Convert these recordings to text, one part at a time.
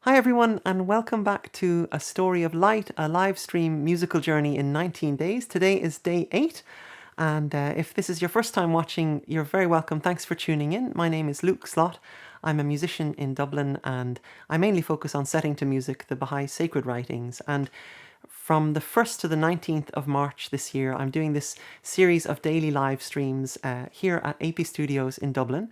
Hi everyone, and welcome back to A Story of Light, a live stream musical journey in 19 days. Today is day 8, and if this is your first time watching, you're very welcome. Thanks for tuning in. My name is Luke Slott. I'm a musician in Dublin, and I mainly focus on setting to music the Baha'i sacred writings. And from the 1st to the 19th of March this year, I'm doing this series of daily live streams here at AP Studios in Dublin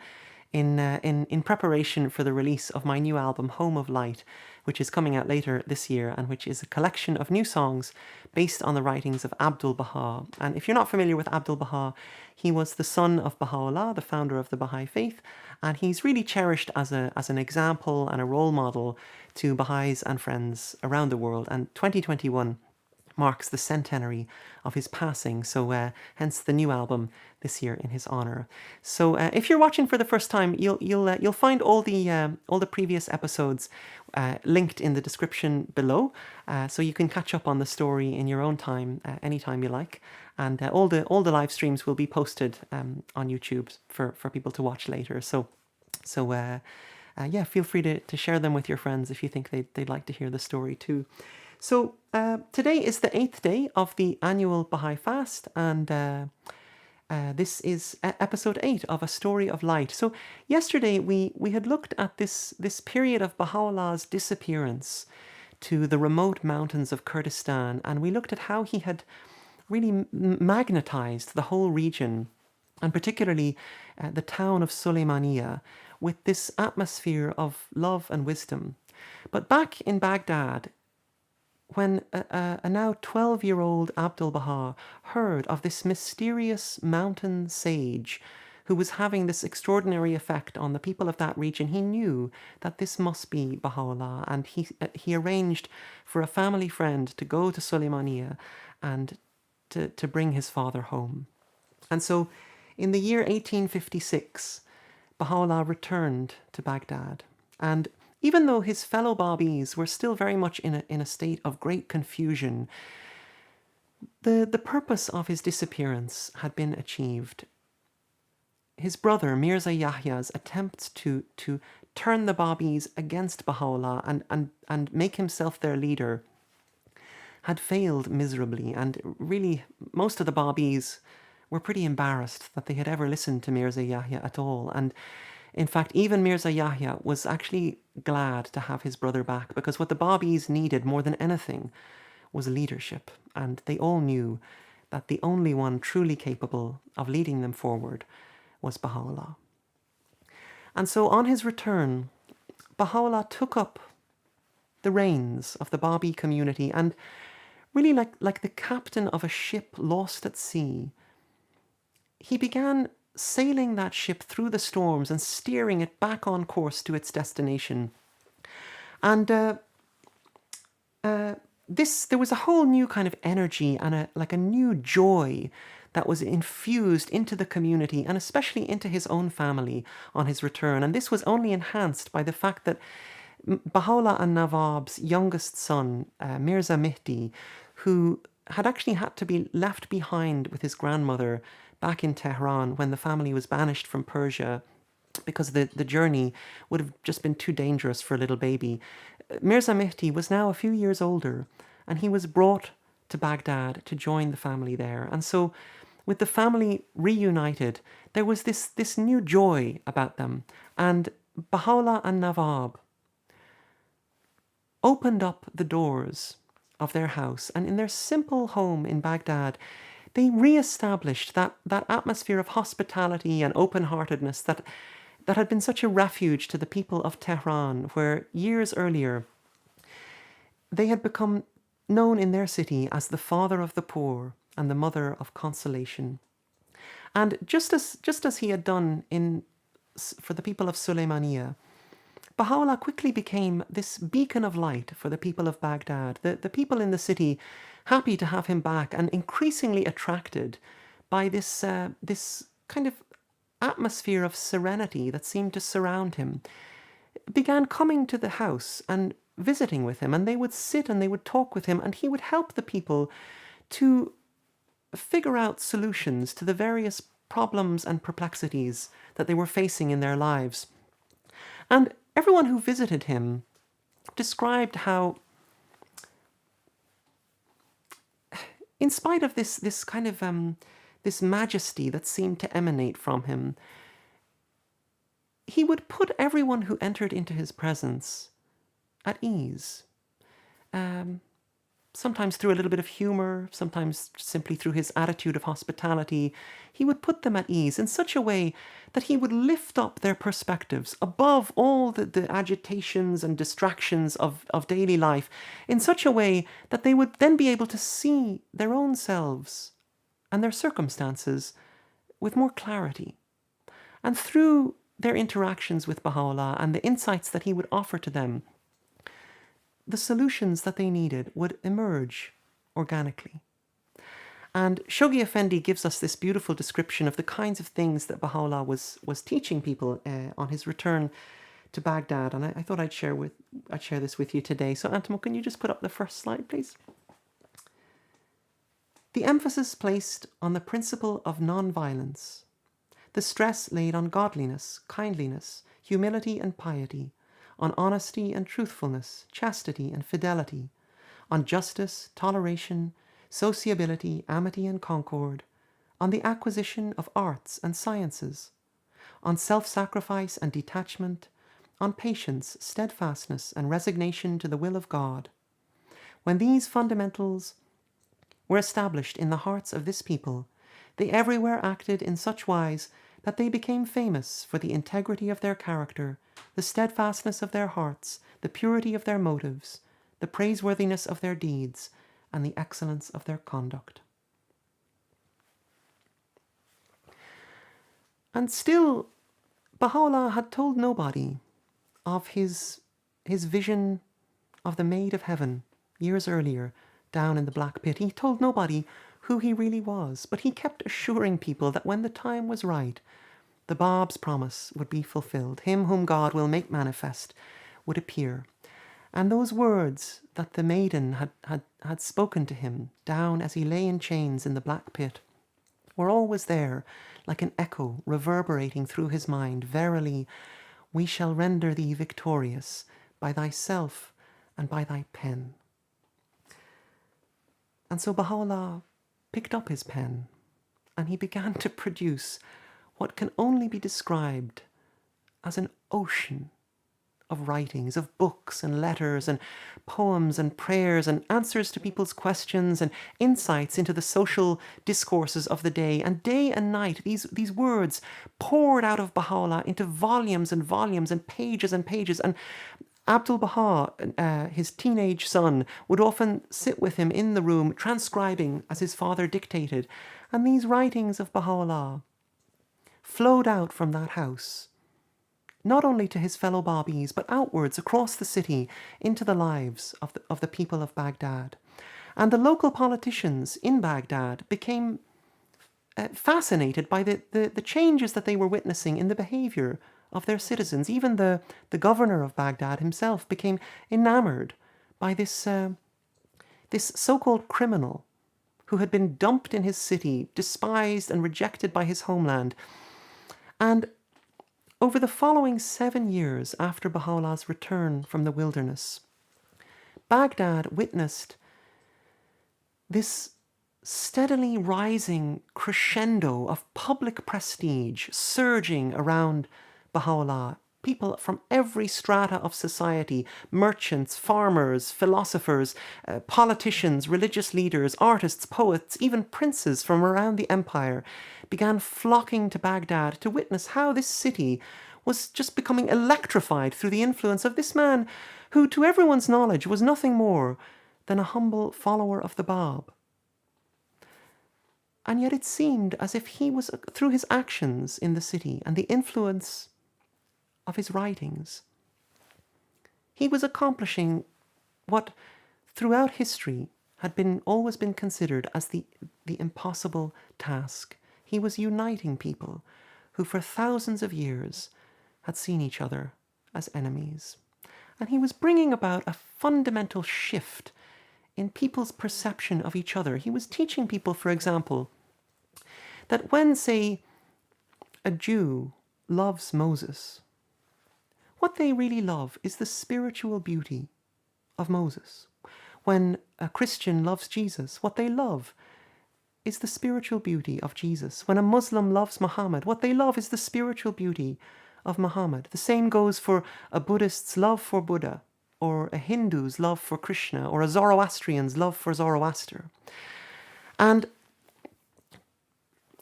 in preparation for the release of my new album Home of Light, which is coming out later this year and which is a collection of new songs based on the writings of Abdul Baha. And if you're not familiar with Abdul Baha, he was the son of Baha'u'llah, the founder of the Baha'i faith, and he's really cherished as an example and a role model to Baha'is and friends around the world. And 2021 marks the centenary of his passing, so hence the new album this year in his honor. So if you're watching for the first time, you'll find all the previous episodes linked in the description below, so you can catch up on the story in your own time, anytime you like. And all the live streams will be posted on YouTube for people to watch later. So yeah, feel free to share them with your friends if you think they'd like to hear the story too. So today is the 8th day of the annual Baha'i fast, and this is episode 8 of A Story of Light. So yesterday we had looked at this period of Baha'u'llah's disappearance to the remote mountains of Kurdistan, and we looked at how he had really magnetized the whole region, and particularly the town of Sulaymaniyah, with this atmosphere of love and wisdom. But back in Baghdad, when a now 12-year-old Abdul Baha heard of this mysterious mountain sage who was having this extraordinary effect on the people of that region, he knew that this must be Baha'u'llah, and he arranged for a family friend to go to Sulaymaniyah and to bring his father home. And so in the year 1856, Baha'u'llah returned to Baghdad, and even though his fellow Babis were still very much in a state of great confusion, the purpose of his disappearance had been achieved. His brother Mirza Yahya's attempts to turn the Babis against Baha'u'llah and make himself their leader had failed miserably, and really most of the Babis were pretty embarrassed that they had ever listened to Mirza Yahya at all. And in fact, even Mirza Yahya was actually glad to have his brother back, because what the Babis needed more than anything was leadership, and they all knew that the only one truly capable of leading them forward was Baha'u'llah. And so on his return, Baha'u'llah took up the reins of the Babi community, and really like the captain of a ship lost at sea, he began sailing that ship through the storms and steering it back on course to its destination. And there was a whole new kind of energy and a new joy that was infused into the community, and especially into his own family on his return. And this was only enhanced by the fact that Baha'u'llah and Nawab's youngest son, Mirza Mihdi, who had actually had to be left behind with his grandmother back in Tehran when the family was banished from Persia because the journey would have just been too dangerous for a little baby. Mirza Mihdi was now a few years older, and he was brought to Baghdad to join the family there. And so with the family reunited, there was this new joy about them. And Baha'u'llah and Nawab opened up the doors of their house, and in their simple home in Baghdad, they re-established that atmosphere of hospitality and open-heartedness that had been such a refuge to the people of Tehran, where years earlier they had become known in their city as the father of the poor and the mother of consolation. And just as he had done for the people of Sulaymaniyah, Baha'u'llah quickly became this beacon of light for the people of Baghdad, the people in the city happy to have him back, and increasingly attracted by this kind of atmosphere of serenity that seemed to surround him, began coming to the house and visiting with him, and they would sit and they would talk with him, and he would help the people to figure out solutions to the various problems and perplexities that they were facing in their lives. And everyone who visited him described how, in spite of this kind of this majesty that seemed to emanate from him, he would put everyone who entered into his presence at ease. Sometimes through a little bit of humor, sometimes simply through his attitude of hospitality, he would put them at ease in such a way that he would lift up their perspectives above all the agitations and distractions of daily life, in such a way that they would then be able to see their own selves and their circumstances with more clarity. And through their interactions with Baha'u'llah and the insights that he would offer to them, the solutions that they needed would emerge organically. And Shoghi Effendi gives us this beautiful description of the kinds of things that Baha'u'llah was teaching people on his return to Baghdad. And I thought I'd share this with you today. So Antimo, can you just put up the first slide, please? The emphasis placed on the principle of non-violence, the stress laid on godliness, kindliness, humility and piety, on honesty and truthfulness, chastity and fidelity, on justice, toleration, sociability, amity and concord, on the acquisition of arts and sciences, on self-sacrifice and detachment, on patience, steadfastness and resignation to the will of God. When these fundamentals were established in the hearts of this people, they everywhere acted in such wise that they became famous for the integrity of their character, the steadfastness of their hearts, the purity of their motives, the praiseworthiness of their deeds, and the excellence of their conduct. And still, Baha'u'llah had told nobody of his vision of the Maid of Heaven years earlier down in the Black Pit. He told nobody who he really was, but he kept assuring people that when the time was right, the Bab's promise would be fulfilled. Him whom God will make manifest would appear. And those words that the Maiden had spoken to him down as he lay in chains in the Black Pit were always there, like an echo reverberating through his mind. Verily, we shall render thee victorious by thyself and by thy pen. And so Baha'u'llah picked up his pen and he began to produce what can only be described as an ocean of writings, of books and letters and poems and prayers and answers to people's questions and insights into the social discourses of the day. And day and night, these words poured out of Baha'u'llah into volumes and volumes and pages and pages. And Abdul Baha, his teenage son, would often sit with him in the room transcribing as his father dictated. And these writings of Baha'u'llah flowed out from that house, not only to his fellow Babis, but outwards across the city into the lives of the people of Baghdad. And the local politicians in Baghdad became fascinated by the changes that they were witnessing in the behavior of their citizens. Even the governor of Baghdad himself became enamored by this so-called criminal who had been dumped in his city, despised and rejected by his homeland. And over the following 7 years after Baha'u'llah's return from the wilderness, Baghdad witnessed this steadily rising crescendo of public prestige surging around Baha'u'llah. People from every strata of society, merchants, farmers, philosophers, politicians, religious leaders, artists, poets, even princes from around the empire began flocking to Baghdad to witness how this city was just becoming electrified through the influence of this man who, to everyone's knowledge, was nothing more than a humble follower of the Bab. And yet it seemed as if he was, through his actions in the city and the influence of his writings, he was accomplishing what throughout history had always been considered as the impossible task. He was uniting people who for thousands of years had seen each other as enemies. And he was bringing about a fundamental shift in people's perception of each other. He was teaching people, for example, that when, say, a Jew loves Moses, what they really love is the spiritual beauty of Moses. When a Christian loves Jesus, what they love is the spiritual beauty of Jesus. When a Muslim loves Muhammad, what they love is the spiritual beauty of Muhammad. The same goes for a Buddhist's love for Buddha, or a Hindu's love for Krishna, or a Zoroastrian's love for Zoroaster. And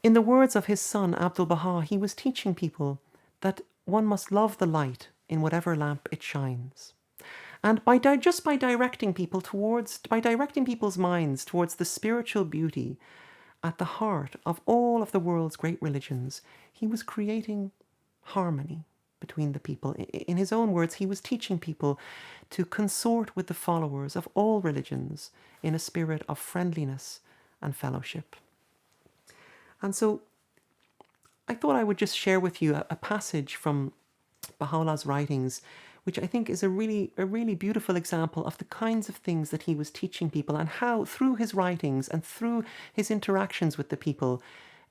in the words of his son Abdul Baha, he was teaching people that one must love the light in whatever lamp it shines. And just by directing people's minds towards the spiritual beauty at the heart of all of the world's great religions, he was creating harmony between the people. In his own words, he was teaching people to consort with the followers of all religions in a spirit of friendliness and fellowship. And so I thought I would just share with you a passage from Baha'u'llah's writings, which I think is a really beautiful example of the kinds of things that he was teaching people, and how through his writings and through his interactions with the people,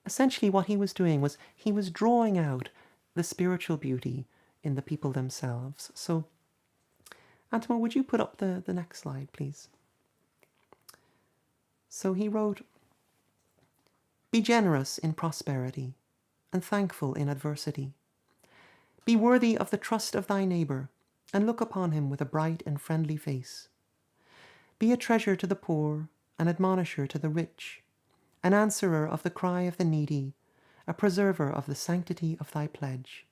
essentially what he was doing was he was drawing out the spiritual beauty in the people themselves. So, Antimo, would you put up the next slide, please? So he wrote, "Be generous in prosperity and thankful in adversity. Be worthy of the trust of thy neighbour, and look upon him with a bright and friendly face. Be a treasure to the poor, an admonisher to the rich, an answerer of the cry of the needy, a preserver of the sanctity of thy pledge.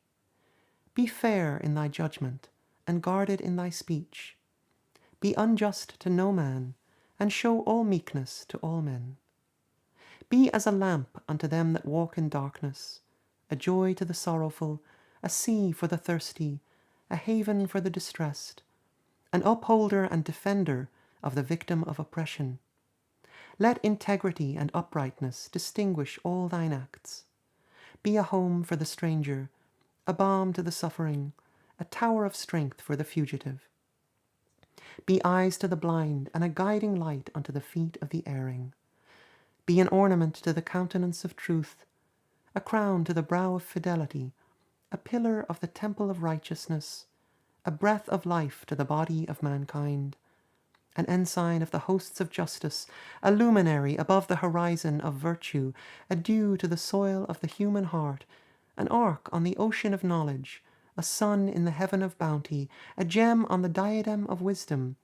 Be fair in thy judgment, and guarded in thy speech. Be unjust to no man, and show all meekness to all men. Be as a lamp unto them that walk in darkness, a joy to the sorrowful, a sea for the thirsty, a haven for the distressed, an upholder and defender of the victim of oppression. Let integrity and uprightness distinguish all thine acts. Be a home for the stranger, a balm to the suffering, a tower of strength for the fugitive. Be eyes to the blind, and a guiding light unto the feet of the erring. Be an ornament to the countenance of truth, a crown to the brow of fidelity, a pillar of the temple of righteousness, a breath of life to the body of mankind, an ensign of the hosts of justice, a luminary above the horizon of virtue, a dew to the soil of the human heart, an ark on the ocean of knowledge, a sun in the heaven of bounty, a gem on the diadem of wisdom,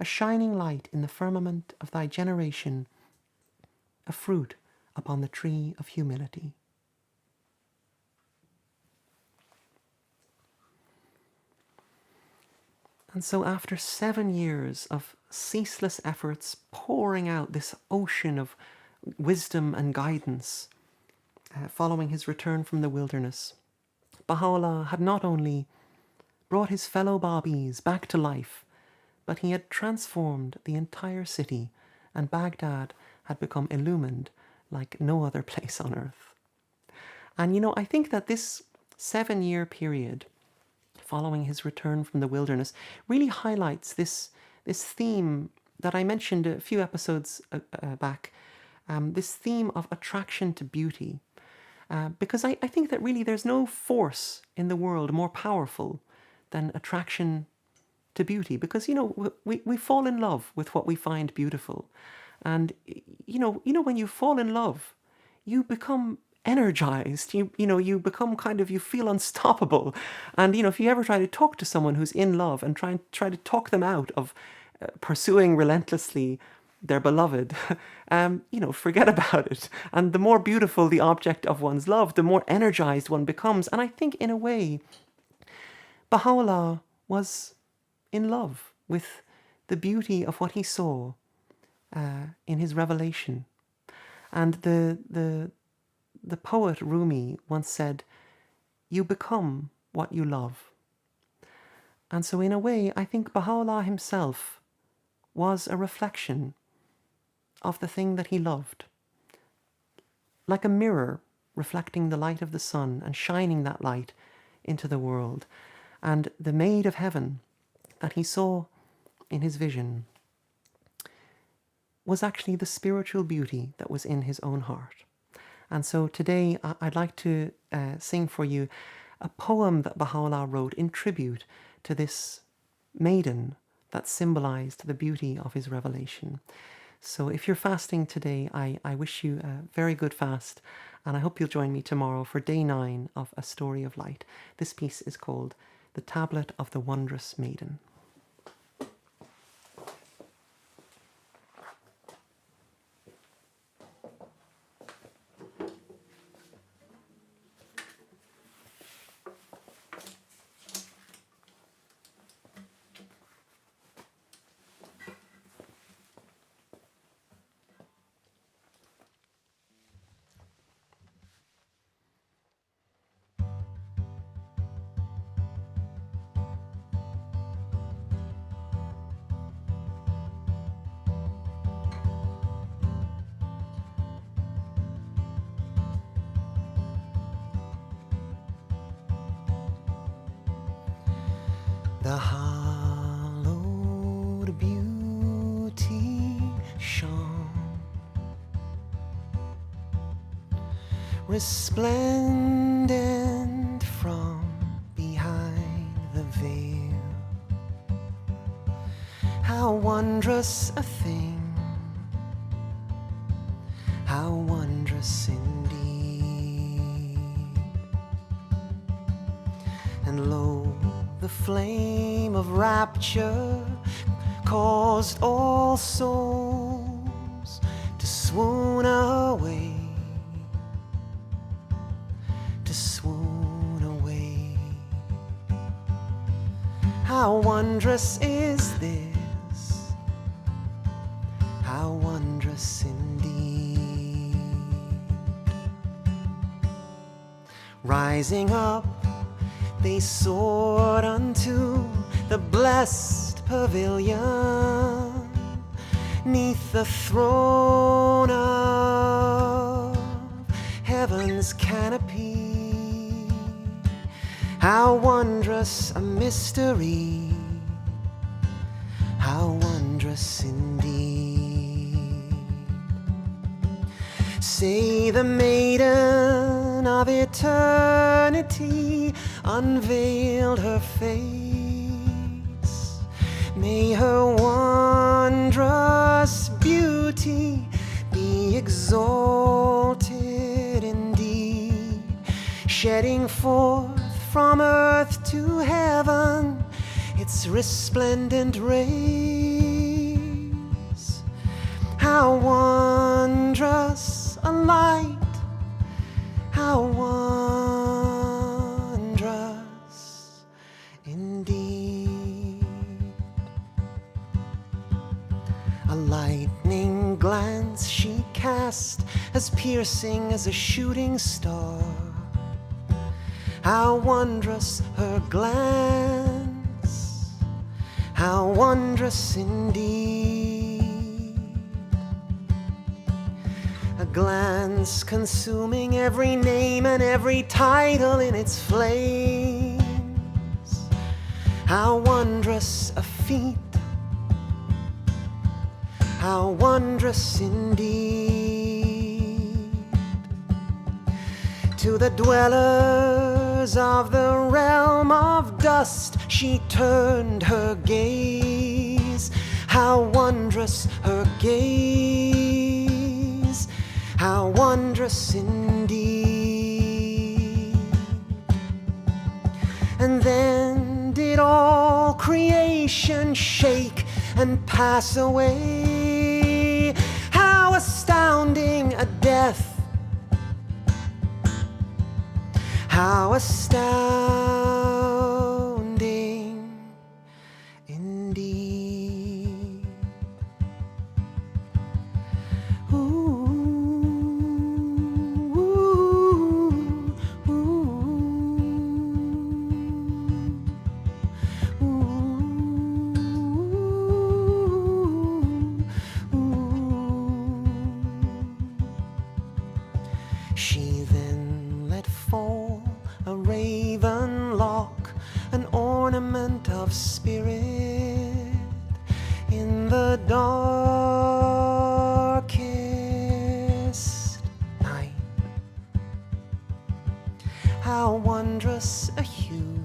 a shining light in the firmament of thy generation, a fruit upon the tree of humility." And so after 7 years of ceaseless efforts pouring out this ocean of wisdom and guidance, following his return from the wilderness, Baha'u'llah had not only brought his fellow Babis back to life, but he had transformed the entire city, and Baghdad had become illumined like no other place on earth. And I think that this 7-year period following his return from the wilderness really highlights this theme that I mentioned a few episodes back, this theme of attraction to beauty. Because I think that really there's no force in the world more powerful than attraction to beauty. Because, we fall in love with what we find beautiful. And, when you fall in love, you become energized, you become you feel unstoppable. And if you ever try to talk to someone who's in love and try to talk them out of pursuing relentlessly their beloved, forget about it. And the more beautiful the object of one's love, the more energized one becomes. And I think in a way, Baha'u'llah was in love with the beauty of what he saw in his revelation. And the poet Rumi once said, "You become what you love." And so in a way, I think Baha'u'llah himself was a reflection of the thing that he loved. Like a mirror reflecting the light of the sun and shining that light into the world. And the maid of heaven that he saw in his vision was actually the spiritual beauty that was in his own heart. And so today I'd like to sing for you a poem that Baha'u'llah wrote in tribute to this maiden that symbolized the beauty of his revelation. So if you're fasting today, I wish you a very good fast, and I hope you'll join me tomorrow for day 9 of A Story of Light. This piece is called The Tablet of the Wondrous Maiden. The hallowed beauty shone, resplendent from behind the veil. How wondrous a thing, how wondrous indeed. And lo, the flame of rapture caused all souls to swoon away, to swoon away. How wondrous is this, how wondrous indeed. Rising up, they soared unto the blessed pavilion, 'neath the throne of heaven's canopy. How wondrous a mystery, how wondrous indeed. Say the maiden of eternity unveiled her face. May her wondrous beauty be exalted indeed, shedding forth from earth to heaven its resplendent rays. How wondrous a light, how wondrous indeed. A lightning glance she cast, as piercing as a shooting star. How wondrous her glance, how wondrous indeed. A glance consuming every name and every title in its flames. How wondrous a feat, how wondrous indeed. To the dwellers of the realm of dust she turned her gaze. How wondrous her gaze, how wondrous indeed. And then did all creation shake and pass away. How astounding a death, how astounding indeed. Ooh, ooh, ooh, ooh. She then let fall a raven lock, an ornament of spirit, in the darkest night. how wondrous a hue,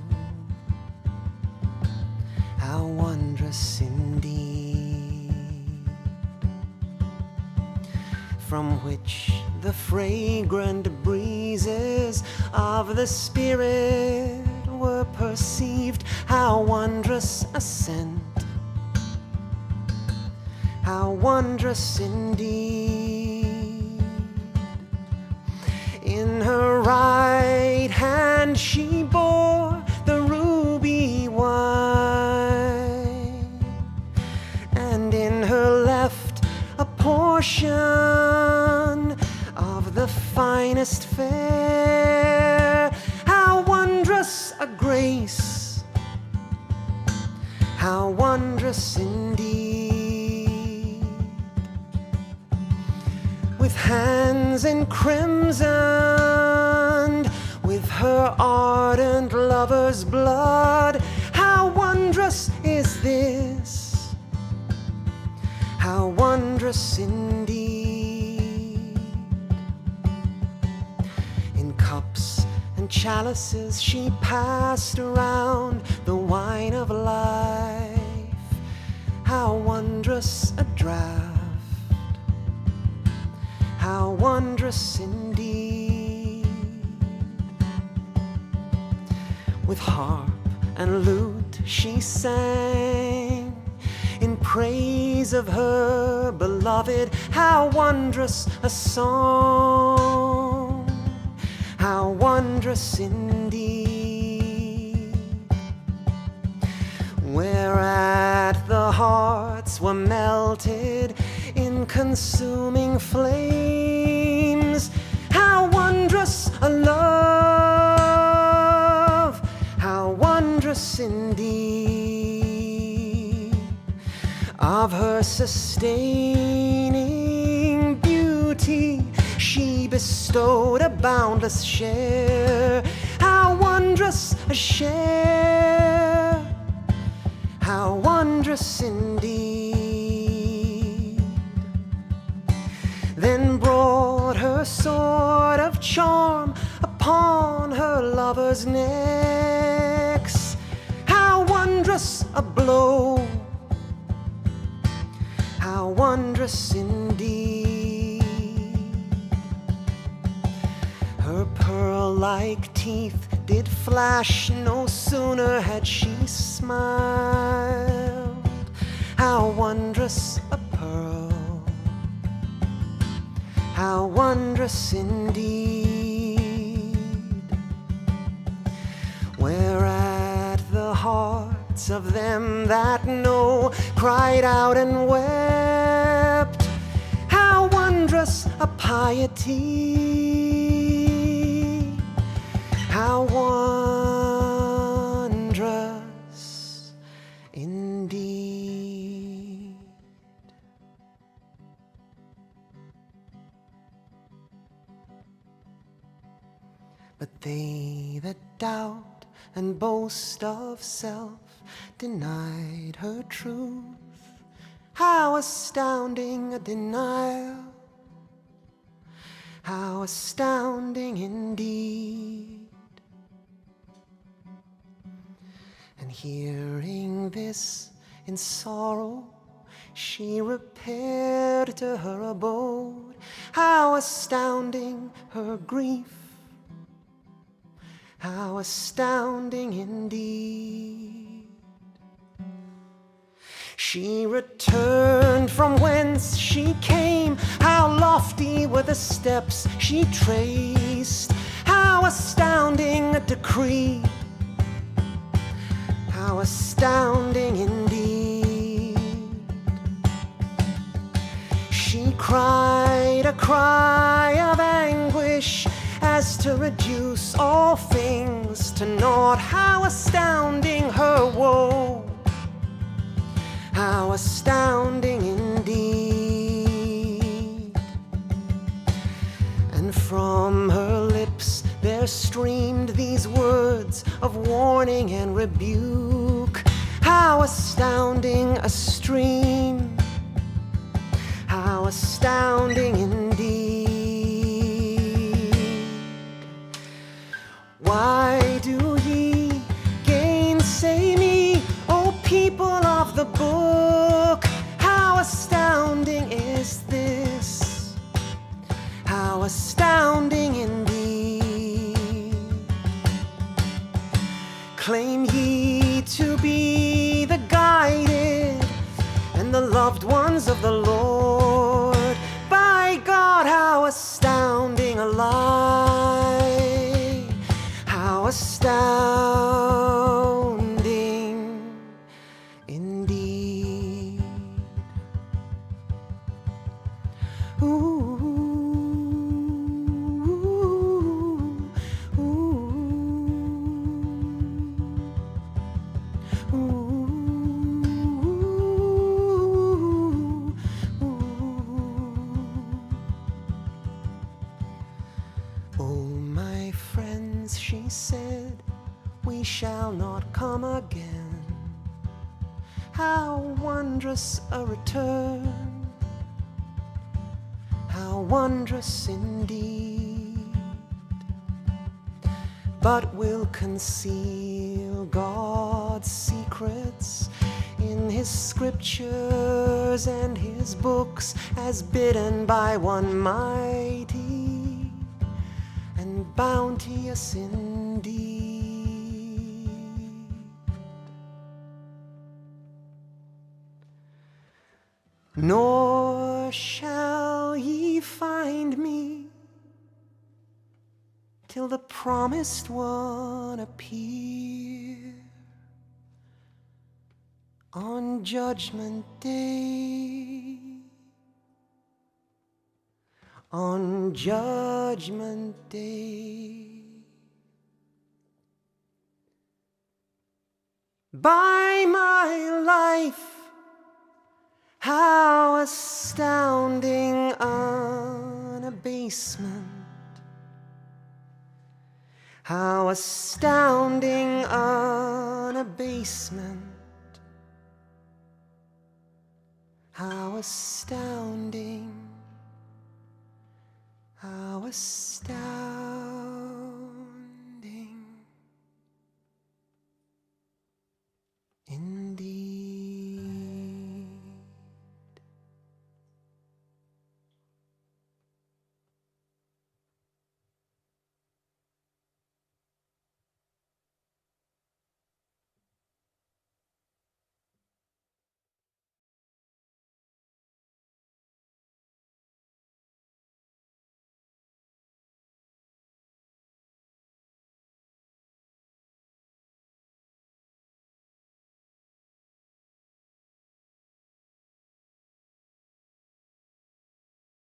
how wondrous indeed, from which the fragrant breezes of the Spirit were perceived, how wondrous a scent, how wondrous indeed. In her right hand she bore the ruby wine, and in her left a portion of the finest fare. How wondrous a grace, how wondrous indeed. With hands encrimsoned with her ardent lover's blood, how wondrous is this, how wondrous indeed. In cups and chalices she passed around the wine of life, how wondrous a draught, how wondrous indeed. With harp and lute she sang in praise of her beloved, how wondrous a song, how wondrous indeed. Whereat the hearts were melted in consuming flames, how wondrous a love, how wondrous indeed. Of her sustaining beauty she bestowed a boundless share, how wondrous a share, how wondrous indeed. Then brought her sword of charm upon her lover's necks, how wondrous a blow, how wondrous indeed. Her pearl-like teeth did flash no sooner had she smiled, how wondrous a pearl, how wondrous indeed. Whereat the hearts of them that know cried out and wept, how wondrous a piety, how wondrous indeed. But they that doubt and boast of self denied her truth, how astounding a denial, how astounding indeed. And hearing this in sorrow, she repaired to her abode, how astounding her grief, how astounding indeed. She returned from whence she came, how lofty were the steps she traced, how astounding a decree, how astounding indeed. She cried a cry of anguish as to reduce all things to naught, how astounding her woe, how astounding indeed. And from her lips there streamed these words of warning and rebuke, how astounding a stream, how astounding indeed. Claim ye to be the guided and the loved ones of the Lord. By God, how astounding a lie! How astounding indeed. Ooh. Oh, my friends, she said, we shall not come again. How wondrous a return, how wondrous indeed. But we'll conceal God's secrets in His scriptures and His books, as bidden by one mighty and bounteous indeed. Nor shall ye find me till the promised one appear on Judgment Day. On Judgment Day. By my life, how astounding an abasement! How astounding an abasement! How astounding! How astounding!